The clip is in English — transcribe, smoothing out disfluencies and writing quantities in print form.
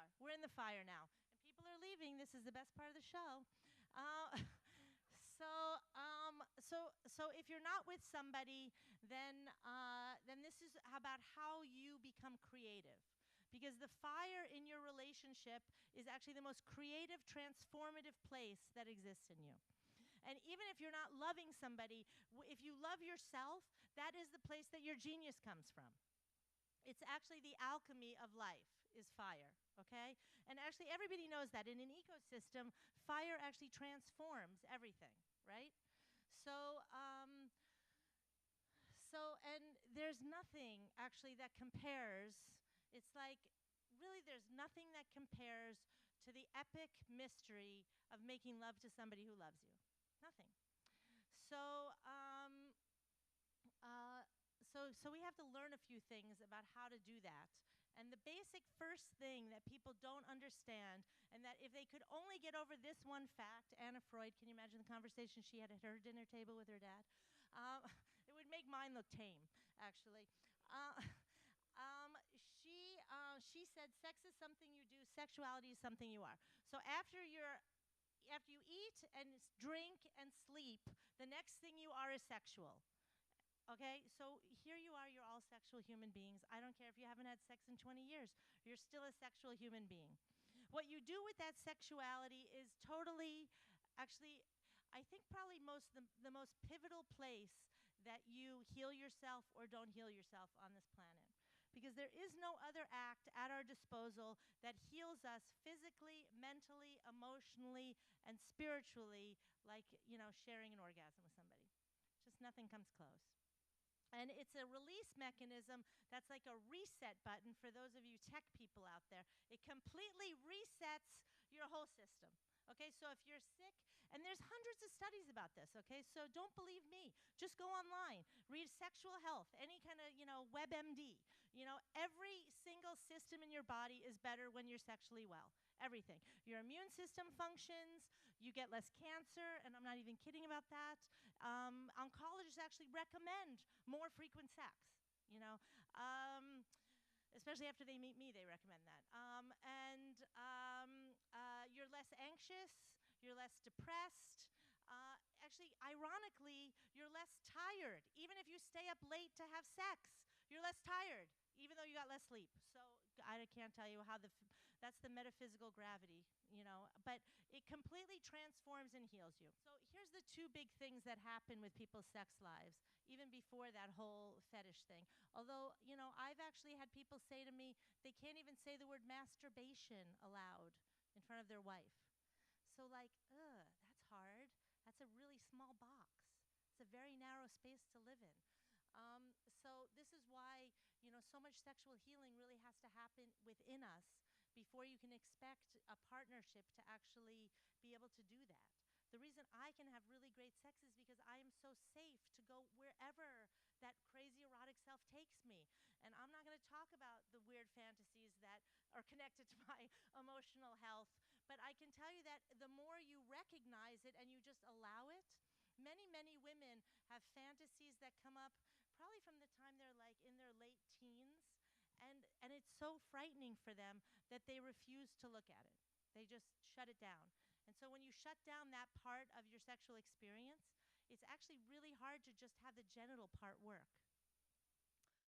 are. We're in the fire now. And people are leaving. This is the best part of the show. Uh, so if you're not with somebody, then this is about how you become creative. Because the fire in your relationship is actually the most creative, transformative place that exists in you. And even if you're not loving somebody, if you love yourself, that is the place that your genius comes from. It's actually the alchemy of life is fire, okay? And actually everybody knows that in an ecosystem, fire actually transforms everything, right? So, and there's nothing actually that compares. It's like, really there's nothing that compares to the epic mystery of making love to somebody who loves you. Nothing. So, so we have to learn a few things about how to do that. And the basic first thing that people don't understand, and that if they could only get over this one fact, Anna Freud, can you imagine the conversation she had at her dinner table with her dad? It would make mine look tame, actually. She said, sex is something you do, sexuality is something you are. So after you eat and drink and sleep, the next thing you are is sexual. Okay, so here you are, you're all sexual human beings. I don't care if you haven't had sex in 20 years, you're still a sexual human being. What you do with that sexuality is totally, actually, I think probably the most pivotal place that you heal yourself or don't heal yourself on this planet. Because there is no other act at our disposal that heals us physically, mentally, emotionally, and spiritually like, sharing an orgasm with somebody. Just nothing comes close. And it's a release mechanism that's like a reset button for those of you tech people out there. It completely resets your whole system. Okay, so if you're sick, and there's hundreds of studies about this, okay, so don't believe me. Just go online, read sexual health, any kind of, WebMD. Every single system in your body is better when you're sexually well. Everything. Your immune system functions, you get less cancer, and I'm not even kidding about that. Oncologists actually recommend more frequent sex, especially after they meet me, they recommend that. You're less anxious, you're less depressed. Actually, ironically, you're less tired. Even if you stay up late to have sex, you're less tired, even though you got less sleep. So I can't tell you how that's the metaphysical gravity, but it completely transforms and heals you. So here's the two big things that happen with people's sex lives, even before that whole fetish thing. Although, I've actually had people say to me, they can't even say the word masturbation aloud in front of their wife. So like, that's hard. That's a really small box. It's a very narrow space to live in. So this is why, so much sexual healing really has to happen within us before you can expect a partnership to actually be able to do that. The reason I can have really great sex is because I am so safe to go wherever that crazy erotic self takes me. And I'm not going to talk about the weird fantasies that are connected to my emotional health, but I can tell you that the more you recognize it and you just allow it, many, many women have fantasies that come up probably from the time they're like in their late teens, and it's so frightening for them that they refuse to look at it. They just shut it down. And so when you shut down that part of your sexual experience, it's actually really hard to just have the genital part work.